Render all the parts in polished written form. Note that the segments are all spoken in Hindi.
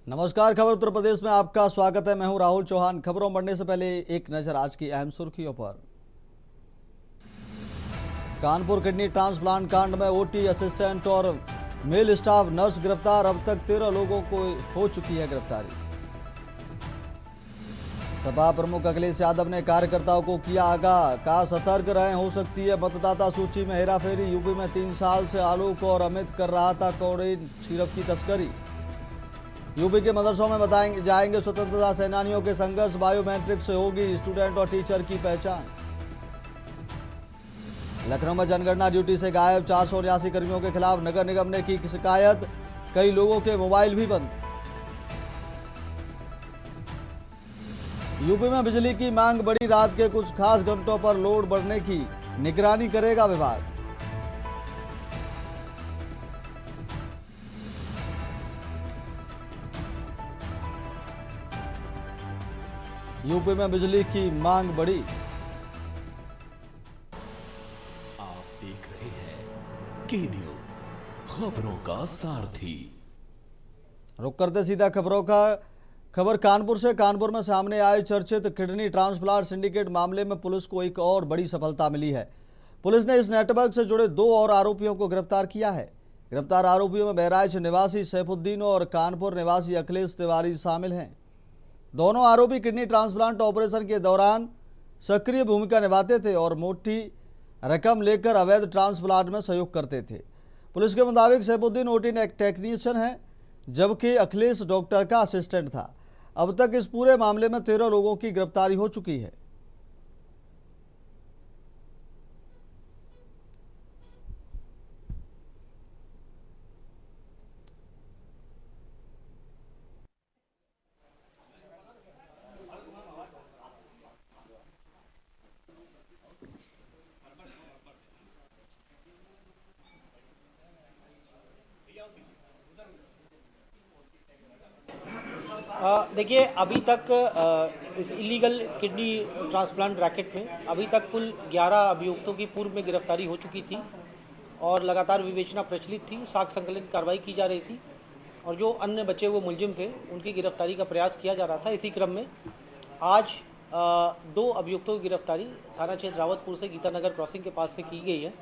नमस्कार, खबर उत्तर प्रदेश में आपका स्वागत है। मैं हूं राहुल चौहान। खबरों बढ़ने से पहले एक नजर आज की अहम सुर्खियों पर। कानपुर किडनी ट्रांसप्लांट कांड में ओटी असिस्टेंट और मेल स्टाफ नर्स गिरफ्तार। अब तक 13 लोगों को हो चुकी है गिरफ्तारी। सपा प्रमुख अखिलेश यादव ने कार्यकर्ताओं को किया आगाह, कहा सतर्क रहें, हो सकती है मतदाता सूची में हेराफेरी। यूपी में 3 साल से आलोक और अमित कर रहा था कोडेन सिरप की तस्करी। यूपी के मदरसों में बताएंगे जाएंगे स्वतंत्रता सेनानियों के संघर्ष। बायोमेट्रिक से होगी स्टूडेंट और टीचर की पहचान। लखनऊ में जनगणना ड्यूटी से गायब 479 कर्मियों के खिलाफ नगर निगम ने की शिकायत। कई लोगों के मोबाइल भी बंद। यूपी में बिजली की मांग बढ़ी, रात के कुछ खास घंटों पर लोड बढ़ने की निगरानी करेगा विभाग। यूपी में बिजली की मांग बढ़ी। आप देख रहे हैं के न्यूज, खबरों का सारथी। रुक करते सीधा खबरों का। खबर कानपुर से। कानपुर में सामने आए चर्चित किडनी ट्रांसप्लांट सिंडिकेट मामले में पुलिस को एक और बड़ी सफलता मिली है। पुलिस ने इस नेटवर्क से जुड़े 2 और आरोपियों को गिरफ्तार किया है। गिरफ्तार आरोपियों में बहराइच निवासी सैफुद्दीन और कानपुर निवासी अखिलेश तिवारी शामिल हैं। दोनों आरोपी किडनी ट्रांसप्लांट ऑपरेशन के दौरान सक्रिय भूमिका निभाते थे और मोटी रकम लेकर अवैध ट्रांसप्लांट में सहयोग करते थे। पुलिस के मुताबिक सैफुद्दीन ओटी टेक्नीशियन है, जबकि अखिलेश डॉक्टर का असिस्टेंट था। अब तक इस पूरे मामले में 13 लोगों की गिरफ्तारी हो चुकी है। देखिए, अभी तक इस इलीगल किडनी ट्रांसप्लांट रैकेट में अभी तक कुल 11 अभियुक्तों की पूर्व में गिरफ्तारी हो चुकी थी और लगातार विवेचना प्रचलित थी, साक्ष्य संकलन की कार्रवाई की जा रही थी और जो अन्य बचे हुए मुलजिम थे उनकी गिरफ्तारी का प्रयास किया जा रहा था। इसी क्रम में आज 2 अभियुक्तों की गिरफ्तारी थाना क्षेत्र रावतपुर से गीता नगर क्रॉसिंग के पास से की गई है।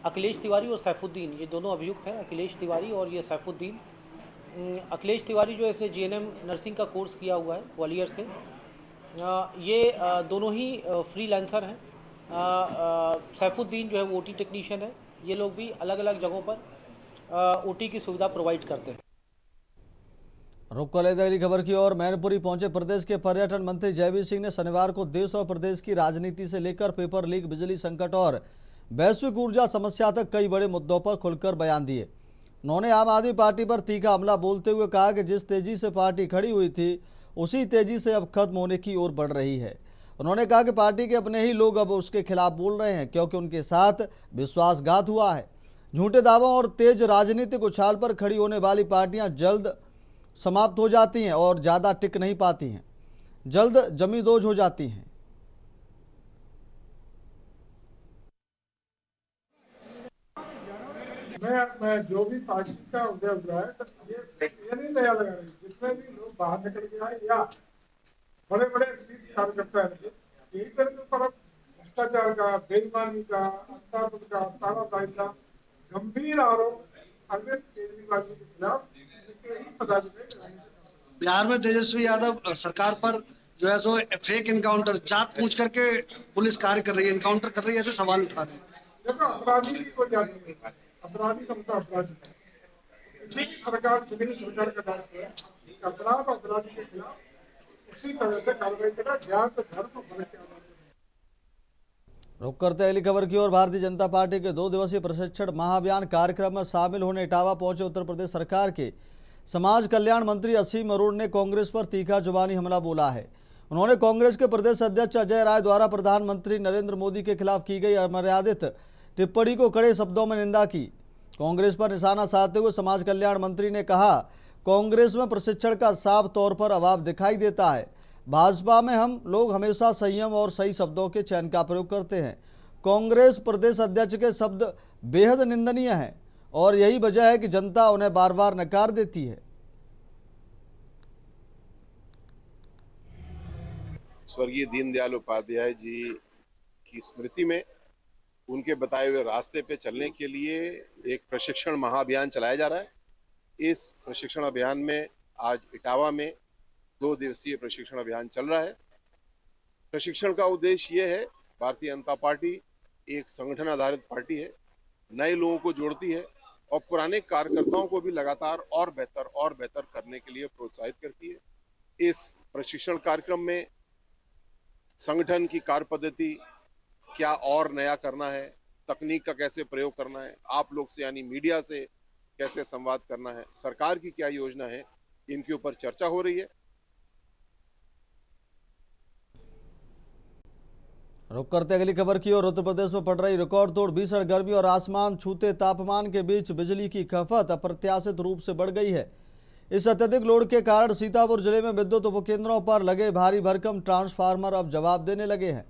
अखिलेश तिवारी और सैफुद्दीन, ये दोनों अभियुक्त हैं, अखिलेश तिवारी और ये सैफुद्दीन। अखिलेश तिवारी जो इसने जीएनएम नर्सिंग का कोर्स किया हुआ है ग्वालियर से। ये दोनों ही फ्रीलांसर हैं। सैफुद्दीन जो है वो ओटी टेक्नीशियन है। ये लोग भी अलग अलग जगहों पर ओटी की सुविधा प्रोवाइड करते हैं। रुक कर लेते अगली खबर की ओर। मैनपुरी पहुंचे प्रदेश के पर्यटन मंत्री जयवीर सिंह ने शनिवार को देश और प्रदेश की राजनीति से लेकर पेपर लीक, बिजली संकट और वैश्विक ऊर्जा समस्या तक कई बड़े मुद्दों पर खुलकर बयान दिए। उन्होंने आम आदमी पार्टी पर तीखा हमला बोलते हुए कहा कि जिस तेजी से पार्टी खड़ी हुई थी उसी तेजी से अब खत्म होने की ओर बढ़ रही है। उन्होंने कहा कि पार्टी के अपने ही लोग अब उसके खिलाफ बोल रहे हैं क्योंकि उनके साथ विश्वासघात हुआ है। झूठे दावों और तेज राजनीतिक उछाल पर खड़ी होने वाली पार्टियां जल्द समाप्त हो जाती हैं और ज़्यादा टिक नहीं पाती हैं, जल्द जमींदोज हो जाती हैं। मैं जो भी पार्टी का उदय हुआ है तो ये नहीं नया लगा रही, जिसमें भी लोग बाहर निकल गया है या बड़े बड़े शीर्ष कार्यकर्ता है, यही तरह के ऊपर भ्रष्टाचार का, बेईमानी का, अंधाधुंध का, तानाशाही का गंभीर आरोप अरविंद केजरीवाल के खिलाफ बिहार में तेजस्वी यादव सरकार पर जो है सो फेक इनकाउंटर, जात पूछ करके पुलिस कार्य कर रही है, इनकाउंटर कर रही है, ऐसे सवाल उठा रहे हैं। देखो, अपराधी को जानते हैं, अपराधी का मतलब अपराधी इसी सरकार सरकार का दायित्व है। अपराध अपराधी के खिलाफ उसी तरह से कार्रवाई करें, ध्यान तो धर्म फर्क के आधार पर। रुक करते अगली खबर की ओर। भारतीय जनता पार्टी के 2 दिवसीय प्रशिक्षण महाअभियान कार्यक्रम में शामिल होने इटावा पहुंचे उत्तर प्रदेश सरकार के समाज कल्याण मंत्री असीम अरोड़ ने कांग्रेस पर तीखा जुबानी हमला बोला है। उन्होंने कांग्रेस के प्रदेश अध्यक्ष अजय राय द्वारा प्रधानमंत्री नरेंद्र मोदी के खिलाफ की गई अमर्यादित टिप्पणी को कड़े शब्दों में निंदा की। कांग्रेस पर निशाना साधते हुए समाज कल्याण मंत्री ने कहा, कांग्रेस में प्रशिक्षण का साफ तौर पर अभाव दिखाई देता है। भाजपा में हम लोग हमेशा संयम और सही शब्दों के चयन का प्रयोग करते हैं। कांग्रेस प्रदेश अध्यक्ष के शब्द बेहद निंदनीय हैं और यही वजह है कि जनता उन्हें बार बार नकार देती है। स्वर्गीय दीनदयाल उपाध्याय जी की स्मृति में उनके बताए हुए रास्ते पे चलने के लिए एक प्रशिक्षण महाअभियान चलाया जा रहा है। इस प्रशिक्षण अभियान में आज इटावा में 2 दिवसीय प्रशिक्षण अभियान चल रहा है। प्रशिक्षण का उद्देश्य ये है, भारतीय जनता पार्टी एक संगठन आधारित पार्टी है, नए लोगों को जोड़ती है और पुराने कार्यकर्ताओं को भी लगातार और बेहतर करने के लिए प्रोत्साहित करती है। इस प्रशिक्षण कार्यक्रम में संगठन की कार्य पद्धति क्या और नया करना है, तकनीक का कैसे प्रयोग करना है, आप लोग से यानी मीडिया से कैसे संवाद करना है, सरकार की क्या योजना है, इनके ऊपर चर्चा हो रही है। रुक करते अगली खबर की ओर। उत्तर प्रदेश में पड़ रही रिकॉर्ड तोड़ भीषण गर्मी और आसमान छूते तापमान के बीच बिजली की खपत अप्रत्याशित रूप से बढ़ गई है। इस अत्यधिक लोड के कारण सीतापुर जिले में विद्युत उपकेंद्रों पर लगे भारी भरकम ट्रांसफार्मर अब जवाब देने लगे हैं।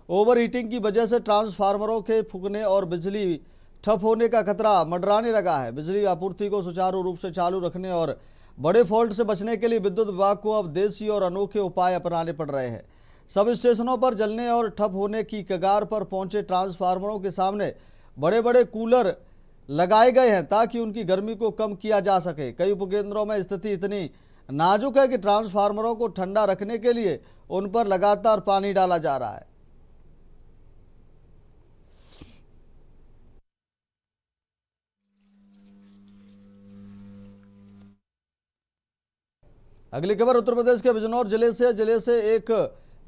ओवर हीटिंग की वजह से ट्रांसफार्मरों के फूकने और बिजली ठप होने का खतरा मंडराने लगा है। बिजली आपूर्ति को सुचारू रूप से चालू रखने और बड़े फॉल्ट से बचने के लिए विद्युत विभाग को अब देसी और अनोखे उपाय अपनाने पड़ रहे हैं। सब स्टेशनों पर जलने और ठप होने की कगार पर पहुंचे ट्रांसफार्मरों के सामने बड़े बड़े कूलर लगाए गए हैं ताकि उनकी गर्मी को कम किया जा सके। कई उपकेंद्रों में स्थिति इतनी नाजुक है कि ट्रांसफार्मरों को ठंडा रखने के लिए उन पर लगातार पानी डाला जा रहा है। अगली खबर उत्तर प्रदेश के बिजनौर जिले से एक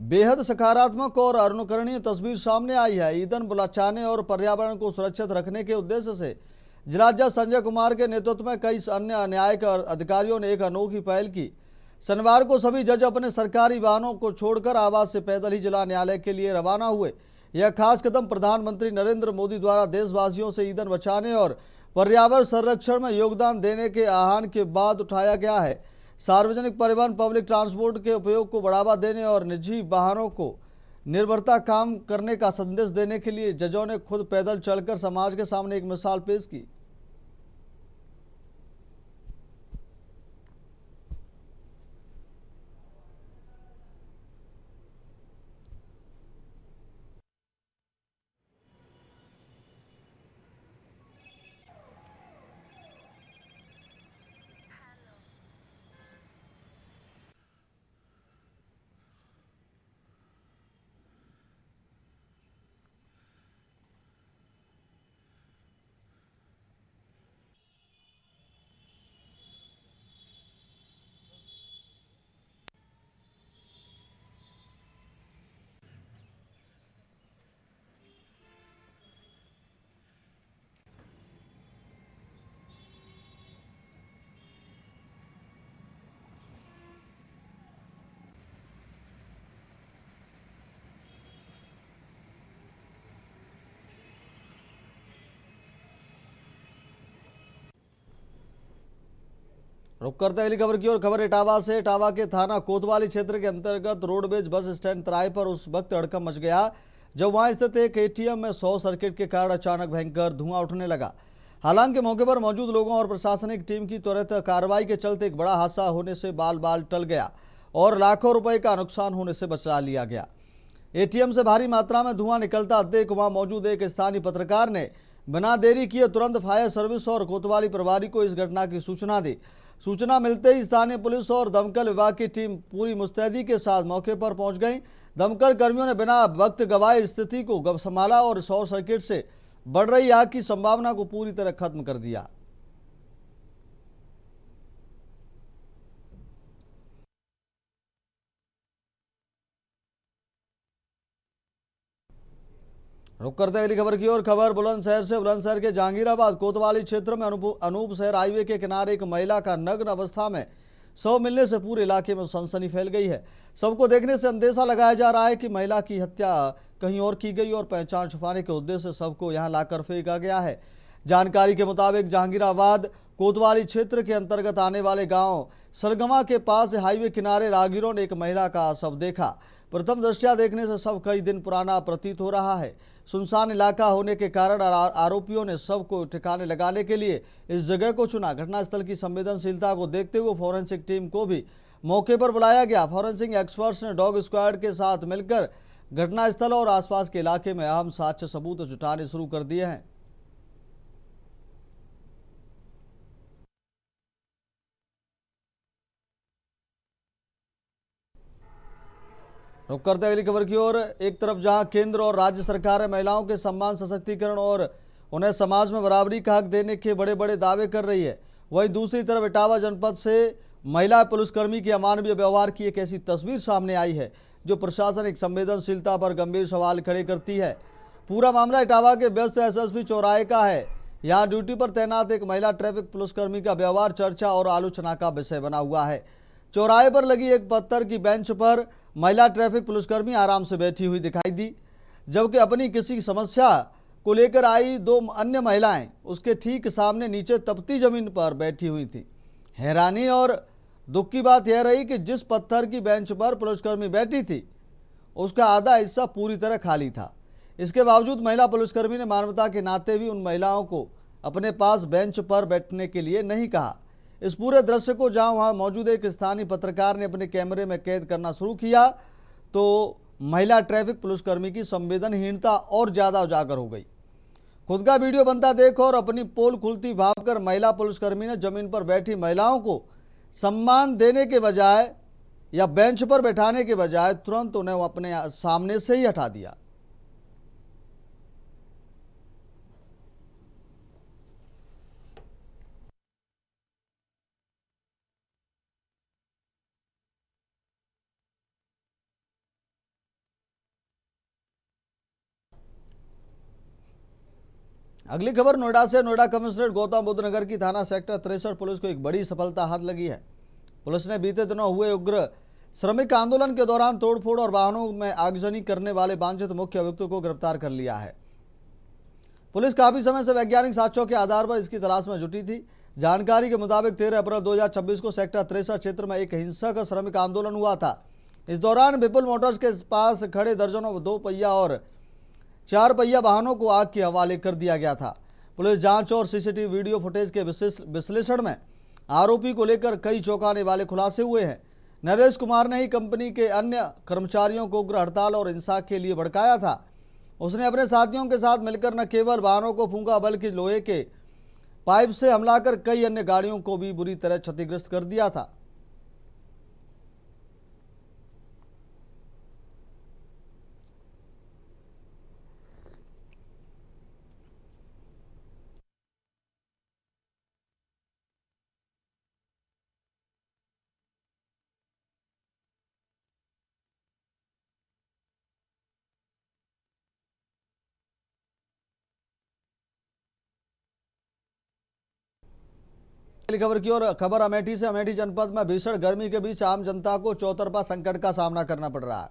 बेहद सकारात्मक और अनुकरणीय तस्वीर सामने आई है। ईंधन बचाने और पर्यावरण को सुरक्षित रखने के उद्देश्य से जिलाध्यक्ष संजय कुमार के नेतृत्व में कई अन्य न्यायिक अधिकारियों ने एक अनोखी पहल की। शनिवार को सभी जज अपने सरकारी वाहनों को छोड़कर आवास से पैदल ही जिला न्यायालय के लिए रवाना हुए। यह खास कदम प्रधानमंत्री नरेंद्र मोदी द्वारा देशवासियों से ईंधन बचाने और पर्यावरण संरक्षण में योगदान देने के आह्वान के बाद उठाया गया है। सार्वजनिक परिवहन, पब्लिक ट्रांसपोर्ट के उपयोग को बढ़ावा देने और निजी वाहनों को निर्भरता काम करने का संदेश देने के लिए जजों ने खुद पैदल चलकर समाज के सामने एक मिसाल पेश की। रुक करते अगली खबर की ओर। खबर इटावा से। इटावा के थाना कोतवाली क्षेत्र के अंतर्गत रोडवेज बस स्टैंड तिराहे पर उस वक्त हड़कंप मच गया जब वहां स्थित एक एटीएम में शॉर्ट सर्किट के कारण अचानक भयंकर धुआं उठने लगा। हालांकि मौके पर मौजूद लोगों और प्रशासनिक टीम की त्वरित कार्रवाई के चलते एक बड़ा हादसा होने से बाल टल गया और लाखों रुपए का नुकसान होने से बचा लिया गया। एटीएम से भारी मात्रा में धुआं निकलता देख वहां मौजूद एक स्थानीय पत्रकार ने बिना देरी किए तुरंत फायर सर्विस और कोतवाली प्रभारी को इस घटना की सूचना दी। सूचना मिलते ही स्थानीय पुलिस और दमकल विभाग की टीम पूरी मुस्तैदी के साथ मौके पर पहुंच गई। दमकल कर्मियों ने बिना वक्त गवाए स्थिति को संभाला और शॉर्ट सर्किट से बढ़ रही आग की संभावना को पूरी तरह खत्म कर दिया। रुक करते अगली खबर की ओर। खबर बुलंदशहर से। बुलंदशहर के जहांगीराबाद कोतवाली क्षेत्र में अनूप शहर हाईवे के किनारे एक महिला का नग्न अवस्था में शव मिलने से पूरे इलाके में सनसनी फैल गई है। सबको देखने से अंदेशा लगाया जा रहा है कि महिला की हत्या कहीं और की गई और पहचान छुपाने के उद्देश्य से शव को यहां लाकर फेंका गया है। जानकारी के मुताबिक जहांगीराबाद कोतवाली क्षेत्र के अंतर्गत आने वाले गांव सरगमा के पास हाईवे किनारे राहगीरों ने एक महिला का शव देखा। प्रथम दृष्टया देखने से शव कई दिन पुराना प्रतीत हो रहा है। सुनसान इलाका होने के कारण आरोपियों ने शव को ठिकाने लगाने के लिए इस जगह को चुना। घटनास्थल की संवेदनशीलता को देखते हुए फोरेंसिक टीम को भी मौके पर बुलाया गया। फॉरेंसिक एक्सपर्ट्स ने डॉग स्क्वाड के साथ मिलकर घटनास्थल और आसपास के इलाके में अहम साक्ष्य सबूत जुटाने शुरू कर दिए हैं। रुक करते अगली खबर की ओर। एक तरफ जहां केंद्र और राज्य सरकारें महिलाओं के सम्मान, सशक्तिकरण और उन्हें समाज में बराबरी का हक देने के बड़े बड़े दावे कर रही है, वहीं दूसरी तरफ इटावा जनपद से महिला पुलिसकर्मी के अमानवीय व्यवहार की एक ऐसी तस्वीर सामने आई है जो प्रशासनिक संवेदनशीलता पर गंभीर सवाल खड़े करती है। पूरा मामला इटावा के व्यस्त एसएसपी चौराहे का है। यहाँ ड्यूटी पर तैनात एक महिला ट्रैफिक पुलिसकर्मी का व्यवहार चर्चा और आलोचना का विषय बना हुआ है। चौराहे पर लगी एक पत्थर की बेंच पर महिला ट्रैफिक पुलिसकर्मी आराम से बैठी हुई दिखाई दी, जबकि अपनी किसी समस्या को लेकर आई दो अन्य महिलाएं उसके ठीक सामने नीचे तपती जमीन पर बैठी हुई थी। हैरानी और दुख की बात यह रही कि जिस पत्थर की बेंच पर पुलिसकर्मी बैठी थी उसका आधा हिस्सा पूरी तरह खाली था। इसके बावजूद महिला पुलिसकर्मी ने मानवता के नाते भी उन महिलाओं को अपने पास बेंच पर बैठने के लिए नहीं कहा। इस पूरे दृश्य को जहां वहां मौजूद एक स्थानीय पत्रकार ने अपने कैमरे में कैद करना शुरू किया तो महिला ट्रैफिक पुलिसकर्मी की संवेदनहीनता और ज्यादा उजागर हो गई। खुद का वीडियो बनता देख और अपनी पोल खुलती भांपकर महिला पुलिसकर्मी ने जमीन पर बैठी महिलाओं को सम्मान देने के बजाय या बेंच पर बैठाने के बजाय तुरंत उन्हें अपने सामने से ही हटा दिया। अगली खबर नोएडा से। नोएडा कमिश्नरेट गौतम बुद्ध नगर की थाना सेक्टर 63 पुलिस को एक बड़ी सफलता हाथ लगी है। पुलिस ने बीते दिनों हुए उग्र श्रमिक आंदोलन के दौरान तोड़फोड़ और वाहनों में आगजनी करने वाले वांछित मुख्य अभियुक्तों को गिरफ्तार कर लिया है। पुलिस काफी समय से वैज्ञानिक साक्ष्यों के आधार पर इसकी तलाश में जुटी थी। जानकारी के मुताबिक 13 अप्रैल 2026 को सेक्टर 63 क्षेत्र में एक हिंसक श्रमिक आंदोलन हुआ था। इस दौरान विपुल मोटर्स के पास खड़े दर्जनों 2 पहिया और 4 पहिया वाहनों को आग के हवाले कर दिया गया था। पुलिस जांच और सीसीटीवी वीडियो फुटेज के विश्लेषण में आरोपी को लेकर कई चौंकाने वाले खुलासे हुए हैं। नरेश कुमार ने ही कंपनी के अन्य कर्मचारियों को उग्र हड़ताल और हिंसा के लिए भड़काया था। उसने अपने साथियों के साथ मिलकर न केवल वाहनों को फूंका बल्कि लोहे के पाइप से हमला कर कई अन्य गाड़ियों को भी बुरी तरह क्षतिग्रस्त कर दिया था। खबर की ओर। खबर अमेठी से। अमेठी जनपद में भीषण गर्मी के बीच आम जनता को चौतरफा संकट का सामना करना पड़ रहा है।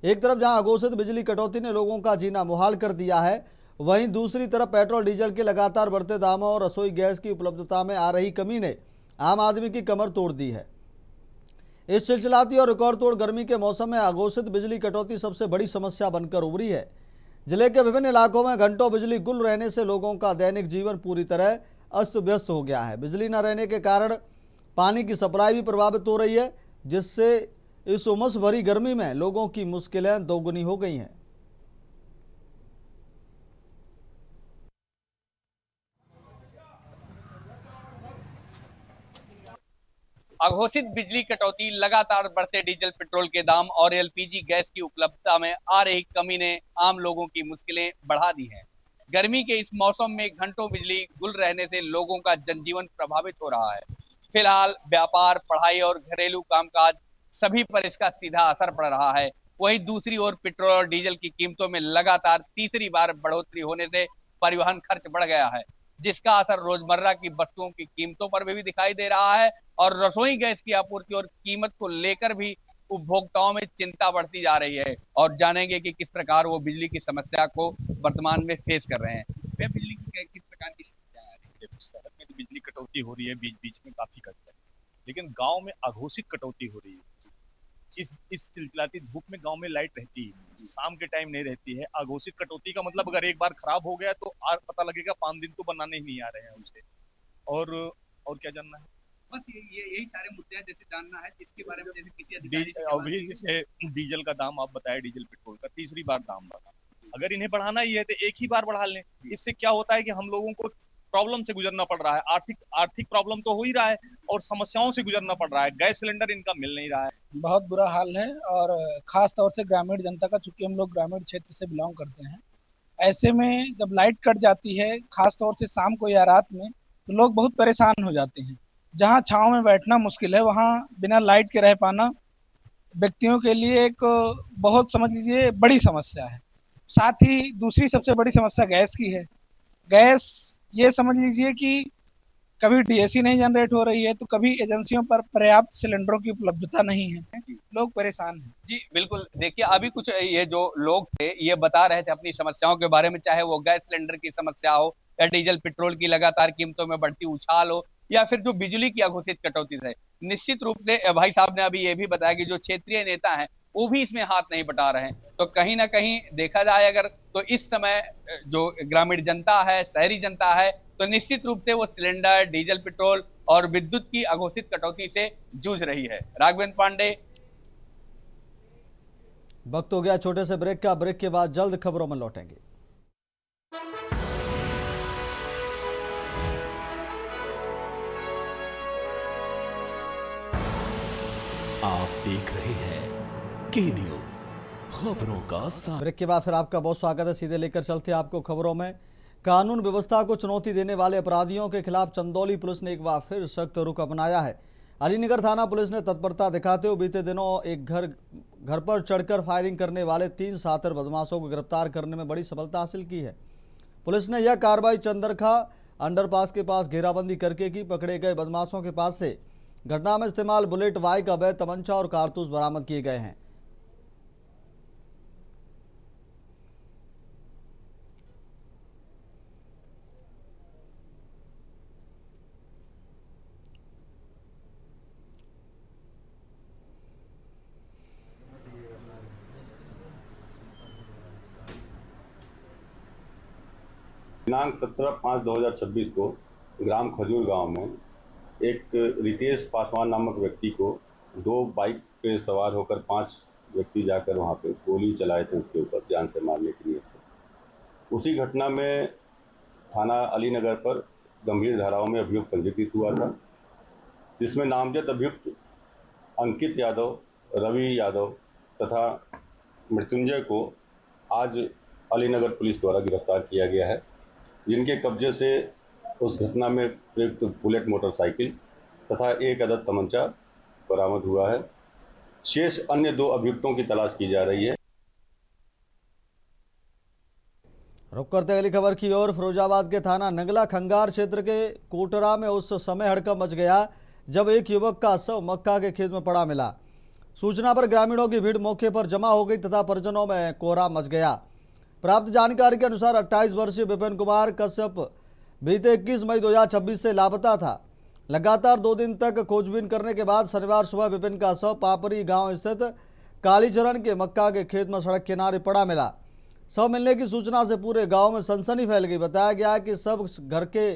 एक तरफ जहां अघोषित बिजली कटौती ने लोगों का जीना मुहाल कर दिया है, वहीं दूसरी तरफ पेट्रोल डीजल के लगातार बढ़ते दामों और रसोई गैस की उपलब्धता में आ रही कमी ने आम आदमी की कमर तोड़ दी है। इस चिलचिलाती और रिकॉर्ड तोड़ गर्मी के मौसम में अघोषित बिजली कटौती सबसे बड़ी समस्या बनकर उभरी है। जिले के विभिन्न इलाकों में घंटों बिजली गुल रहने से लोगों का दैनिक जीवन पूरी तरह अस्त व्यस्त हो गया है। बिजली न रहने के कारण पानी की सप्लाई भी प्रभावित हो रही है, जिससे इस उमस भरी गर्मी में लोगों की मुश्किलें दोगुनी हो गई हैं। अघोषित बिजली कटौती, लगातार बढ़ते डीजल पेट्रोल के दाम और एलपीजी गैस की उपलब्धता में आ रही कमी ने आम लोगों की मुश्किलें बढ़ा दी हैं। गर्मी के इस मौसम में घंटों बिजली गुल रहने से लोगों का जनजीवन प्रभावित हो रहा है। फिलहाल व्यापार, पढ़ाई और घरेलू कामकाज सभी पर इसका सीधा असर पड़ रहा है। वहीं दूसरी ओर पेट्रोल और डीजल की कीमतों में लगातार तीसरी बार बढ़ोतरी होने से परिवहन खर्च बढ़ गया है, जिसका असर रोजमर्रा की वस्तुओं की कीमतों पर भी दिखाई दे रहा है और रसोई गैस की आपूर्ति और कीमत को लेकर भी उपभोक्ताओं में चिंता बढ़ती जा रही है। और जानेंगे कि किस प्रकार वो बिजली की समस्या को वर्तमान में फेस कर रहे हैं। वे बिजली की किस प्रकार की समस्या आ रही है? शहर में तो बिजली कटौती हो रही है, बीच बीच में काफी कट है, लेकिन गांव में अघोषित कटौती हो रही है। इस चिलचिलाती धूप में गांव में लाइट रहती है, शाम के टाइम नहीं रहती है। अघोषित कटौती का मतलब अगर एक बार खराब हो गया तो आज पता लगेगा 5 दिन तो बनाने ही नहीं आ रहे हैं उसे। और क्या जानना है? बस यही सारे मुद्दे हैं, जैसे जानना है इसके बारे में, जैसे किसी अधिकारी से अभी जैसे डीजल का दाम आप बताए, डीजल पेट्रोल का तीसरी बार दाम बढ़ा। अगर इन्हें बढ़ाना ही है तो एक ही बार बढ़ा लें। इससे क्या होता है कि हम लोगों को प्रॉब्लम से गुजरना पड़ रहा है, आर्थिक प्रॉब्लम तो हो ही रहा है और समस्याओं से गुजरना पड़ रहा है। गैस सिलेंडर इनका मिल नहीं रहा है, बहुत बुरा हाल है। और खास तौर से ग्रामीण जनता का, चूंकि हम लोग ग्रामीण क्षेत्र से बिलोंग करते हैं, ऐसे में जब लाइट कट जाती है, खास तौर से शाम को या रात में, तो लोग बहुत परेशान हो जाते हैं। जहां छांव में बैठना मुश्किल है, वहां बिना लाइट के रह पाना व्यक्तियों के लिए एक बहुत, समझ लीजिए, बड़ी समस्या है। साथ ही दूसरी सबसे बड़ी समस्या गैस की है। गैस, ये समझ लीजिए कि कभी डीएसी नहीं जनरेट हो रही है, तो कभी एजेंसियों पर पर्याप्त सिलेंडरों की उपलब्धता नहीं है, लोग परेशान हैं। जी बिल्कुल। देखिए अभी कुछ ये जो लोग थे ये बता रहे थे अपनी समस्याओं के बारे में, चाहे वो गैस सिलेंडर की समस्या हो या डीजल पेट्रोल की लगातार कीमतों में बढ़ती उछाल हो या फिर जो बिजली की अघोषित कटौती है। निश्चित रूप से भाई साहब ने अभी ये भी बताया कि जो क्षेत्रीय नेता हैं वो भी इसमें हाथ नहीं बटा रहे हैं। तो कहीं ना कहीं देखा जाए अगर, तो इस समय जो ग्रामीण जनता है, शहरी जनता है, तो निश्चित रूप से वो सिलेंडर, डीजल पेट्रोल और विद्युत की अघोषित कटौती से जूझ रही है। राघवेंद्र पांडे। वक्त हो गया छोटे से ब्रेक का। ब्रेक के बाद जल्द खबरों में लौटेंगे। आप देख रहे हैं के न्यूज, खबरों का साथ। ब्रेक के बाद फिर आपका बहुत स्वागत है। सीधे लेकर चलते हैं आपको खबरों में। कानून व्यवस्था को चुनौती देने वाले अपराधियों के खिलाफ चंदौली पुलिस ने एक बार फिर सख्त रुख अपनाया है। अलीनगर थाना पुलिस ने तत्परता दिखाते हुए बीते दिनों एक घर पर चढ़कर फायरिंग करने वाले 3 शातिर बदमाशों को गिरफ्तार करने में बड़ी सफलता हासिल की है। पुलिस ने यह कार्रवाई चंदरखा अंडरपास के पास घेराबंदी करके की। पकड़े गए बदमाशों के पास से घटना में इस्तेमाल बुलेट, बाइक, अवैध तमंचा और कारतूस बरामद किए गए हैं। दिनांक 17/5/2026 को ग्राम खजूर गांव में एक रितेश पासवान नामक व्यक्ति को 2 बाइक पे सवार होकर 5 व्यक्ति जाकर वहां पे गोली चलाए थे उसके ऊपर, जान से मारने के लिए। उसी घटना में थाना अलीनगर पर गंभीर धाराओं में अभियोग पंजीकृत हुआ था, जिसमें नामजद अभियुक्त अंकित यादव, रवि यादव तथा मृत्युंजय को आज अलीनगर पुलिस द्वारा गिरफ्तार किया गया है, जिनके कब्जे से उस घटना में प्रयुक्त बुलेट मोटरसाइकिल तथा 1 अदद तमंचा बरामद हुआ है। शेष अन्य 2 अभियुक्तों की तलाश की जा रही है। रुक करते अगली खबर की ओर। फिरोजाबाद के थाना नंगला खंगार क्षेत्र के कोटरा में उस समय हड़कंप मच गया जब एक युवक का शव मक्का के खेत में पड़ा मिला। सूचना पर ग्रामीणों की भीड़ मौके पर जमा हो गई तथा परिजनों में कोहराम मच गया। प्राप्त जानकारी के अनुसार 28 वर्षीय विपिन कुमार कश्यप बीते 21 मई 2026 से लापता था। लगातार 2 दिन तक खोजबीन करने के बाद शनिवार सुबह विपिन का शव पापरी गांव स्थित कालीचरण के मक्का के खेत में सड़क किनारे पड़ा मिला। शव मिलने की सूचना से पूरे गांव में सनसनी फैल गई। बताया गया कि शव घर के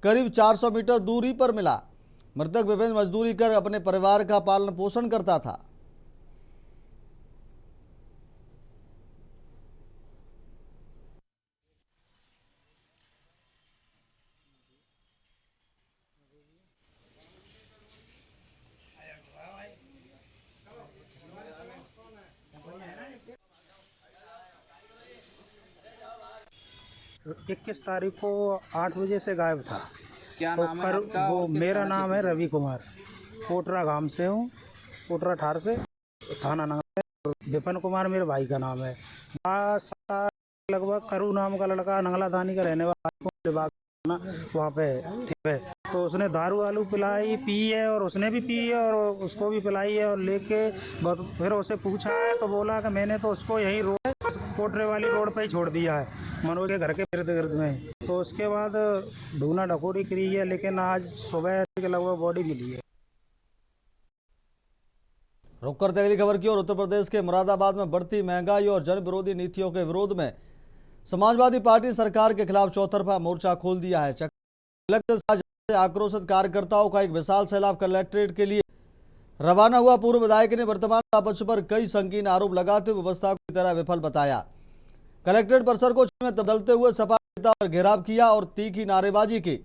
करीब 400 मीटर दूरी पर मिला। मृतक विपिन मजदूरी कर अपने परिवार का पालन पोषण करता था। इक्कीस तारीख को 8 बजे से गायब था। क्या तो नाम है आपका? वो मेरा नाम है रवि कुमार, कोटरा गांव से हूँ, कोटरा ठार से, थाना नंगला। विपिन कुमार मेरे भाई का नाम है। लगभग करू नाम का लड़का नंगला धानी का रहने वाला, वहाँ पे ठीक है। तो उसने दारू आलू पिलाई, पी है, और उसने भी पी है और उसको भी पिलाई है, और लेके फिर उसे पूछा है तो बोला कि मैंने तो उसको यही कोटरे वाली रोड पे ही छोड़ दिया है, मनोज के घर के इर्द गिर्द में। तो उसके बाद ढूंढा ढकोरी करी है, लेकिन आज सुबह के लगभग बॉडी मिली है। रुक करते अगली खबर की ओर। उत्तर प्रदेश के मुरादाबाद में बढ़ती महंगाई और जन विरोधी नीतियों के विरोध में समाजवादी पार्टी सरकार के खिलाफ चौतरफा मोर्चा खोल दिया है। से आक्रोशित कार्यकर्ताओं का एक विशाल सैलाब कलेक्ट्रेट के लिए रवाना हुआ। पूर्व विधायक ने वर्तमान पक्ष पर कई संगीन आरोप लगाते हुए व्यवस्था को पूरी तरह विफल बताया। कलेक्ट्रेट परिसर को में तब्दलते हुए सपा नेता पर घेराव किया और तीखी नारेबाजी की।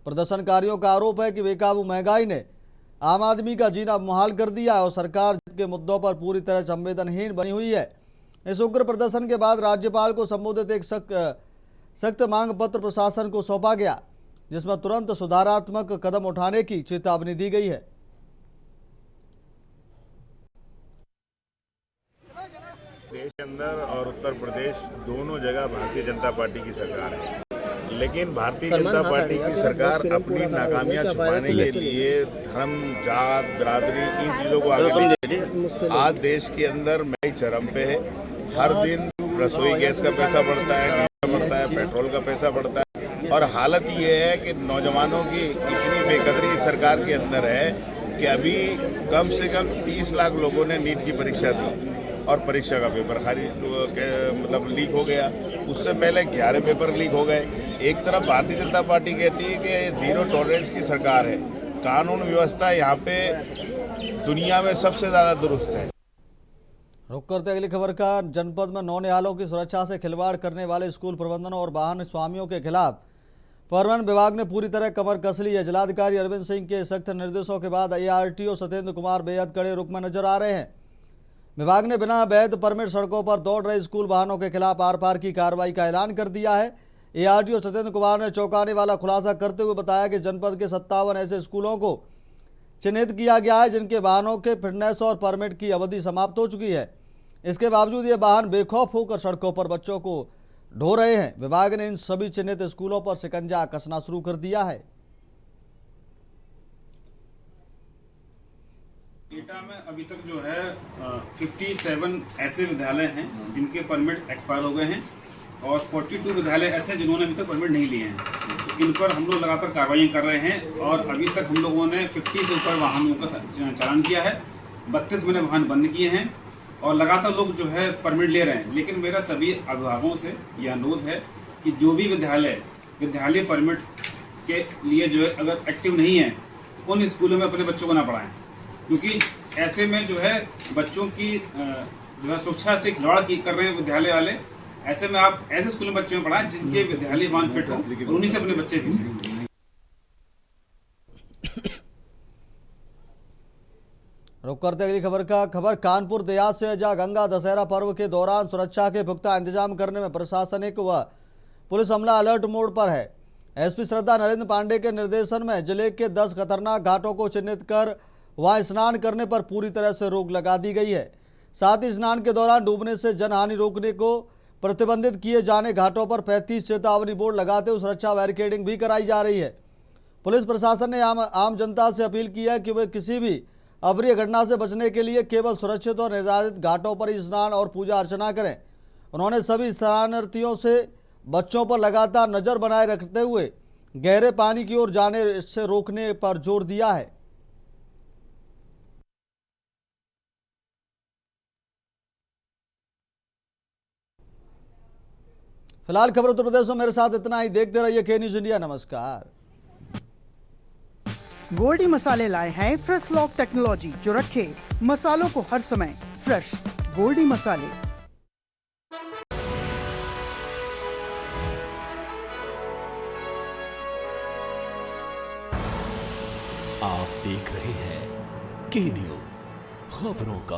प्रदर्शनकारियों का आरोप है कि बेकाबू महंगाई ने आम आदमी का जीना मुहाल कर दिया है और सरकार के मुद्दों पर पूरी तरह संवेदनहीन बनी हुई है। इस उग्र प्रदर्शन के बाद राज्यपाल को संबोधित एक सख्त मांग पत्र प्रशासन को सौंपा गया, जिसमें तुरंत सुधारात्मक कदम उठाने की चेतावनी दी गई है। देश के अंदर और उत्तर प्रदेश दोनों जगह भारतीय जनता पार्टी की सरकार है, लेकिन भारतीय जनता पार्टी की सरकार अपनी नाकामियां छुपाने के लिए धर्म, जात, बिरादरी, इन चीज़ों को आगे ले आज देश के अंदर महंगाई चरम पे है। हर दिन रसोई गैस का पैसा बढ़ता है, डीजल बढ़ता है, पेट्रोल का पैसा बढ़ता है और हालत ये है कि नौजवानों की इतनी बेकदरी सरकार के अंदर है कि अभी कम से कम 30 लाख लोगों ने नीट की परीक्षा दी और परीक्षा का पेपर मतलब लीक हो गया। उससे पहले 11 पेपर लीक हो गए। एक तरफ भारतीय जनता पार्टी कहती है कि जीरो टॉलरेंस की सरकार है, कानून व्यवस्था यहाँ पे दुनिया में सबसे ज़्यादा दुरुस्त है। रुक करते अगली खबर का। जनपद में नौनिहालों की सुरक्षा से खिलवाड़ करने वाले स्कूल प्रबंधनों और वाहन स्वामियों के खिलाफ परिवहन विभाग ने पूरी तरह कमर कस ली है। जिलाधिकारी अरविंद सिंह के सख्त निर्देशों के बाद ARTO सत्येंद्र कुमार बेहद कड़े रुख में नजर आ रहे हैं। विभाग ने बिना वैध परमिट सड़कों पर दौड़ रहे स्कूल वाहनों के खिलाफ आर पार की कार्रवाई का ऐलान कर दिया है। ARTO सत्येंद्र कुमार ने चौंकाने वाला खुलासा करते हुए बताया कि जनपद के 57 ऐसे स्कूलों को चिन्हित किया गया है जिनके वाहनों के फिटनेस और परमिट की अवधि समाप्त हो चुकी है। इसके बावजूद ये वाहन बेखौफ होकर सड़कों पर बच्चों को ढो रहे हैं। विभाग ने इन सभी चिन्हित स्कूलों पर शिकंजा कसना शुरू कर दिया है। एटा में अभी तक जो है 57 ऐसे विद्यालय हैं जिनके परमिट एक्सपायर हो गए हैं और 42 विद्यालय ऐसे हैं जिन्होंने अभी तक परमिट नहीं लिए हैं। तो इन पर हम लोग लगातार कार्रवाई कर रहे हैं और अभी तक हम लोगों ने 50 से ऊपर वाहनों का चालान किया है। 32 मैंने वाहन बंद किए हैं और लगातार लोग जो है परमिट ले रहे हैं। लेकिन मेरा सभी अभिभावकों से यह अनुरोध है कि जो भी विद्यालय परमिट के लिए जो है अगर एक्टिव नहीं है उन स्कूलों में अपने बच्चों को ना पढ़ाएं, क्योंकि ऐसे में जो है बच्चों की जो है सुरक्षा से खिलवाड़ कर रहे हैं विद्यालय वाले। ऐसे में आप ऐसे स्कूल में बच्चों को पढ़ाएं जिनके विद्यालय वाहन फिट हो और उन्हीं से अपने बच्चे भेजें। रुक करते अगली खबर का। कानपुर देहात से जहां गंगा दशहरा पर्व के दौरान सुरक्षा के पुख्ता इंतजाम करने में प्रशासनिक व पुलिस अमला अलर्ट मोड पर है। SP श्रद्धा नरेंद्र पांडे के निर्देशन में जिले के 10 खतरनाक घाटों को चिन्हित कर वहां स्नान करने पर पूरी तरह से रोक लगा दी गई है। साथ ही स्नान के दौरान डूबने से जनहानि रोकने को प्रतिबंधित किए जाने घाटों पर 35 चेतावनी बोर्ड लगाते हुए सुरक्षा बैरिकेडिंग भी कराई जा रही है। पुलिस प्रशासन ने आम जनता से अपील की है कि वे किसी भी अप्रिय घटना से बचने के लिए केवल सुरक्षित और निर्धारित घाटों पर ही स्नान और पूजा अर्चना करें। उन्होंने सभी शरणार्थियों से बच्चों पर लगातार नजर बनाए रखते हुए गहरे पानी की ओर जाने से रोकने पर जोर दिया है। फिलहाल खबर उत्तर प्रदेश में मेरे साथ इतना ही। देखते रहिए के न्यूज इंडिया। नमस्कार। गोल्डी मसाले लाए हैं फ्रेश लॉक टेक्नोलॉजी जो रखे मसालों को हर समय फ्रेश। गोल्डी मसाले। आप देख रहे हैं के न्यूज, खबरों का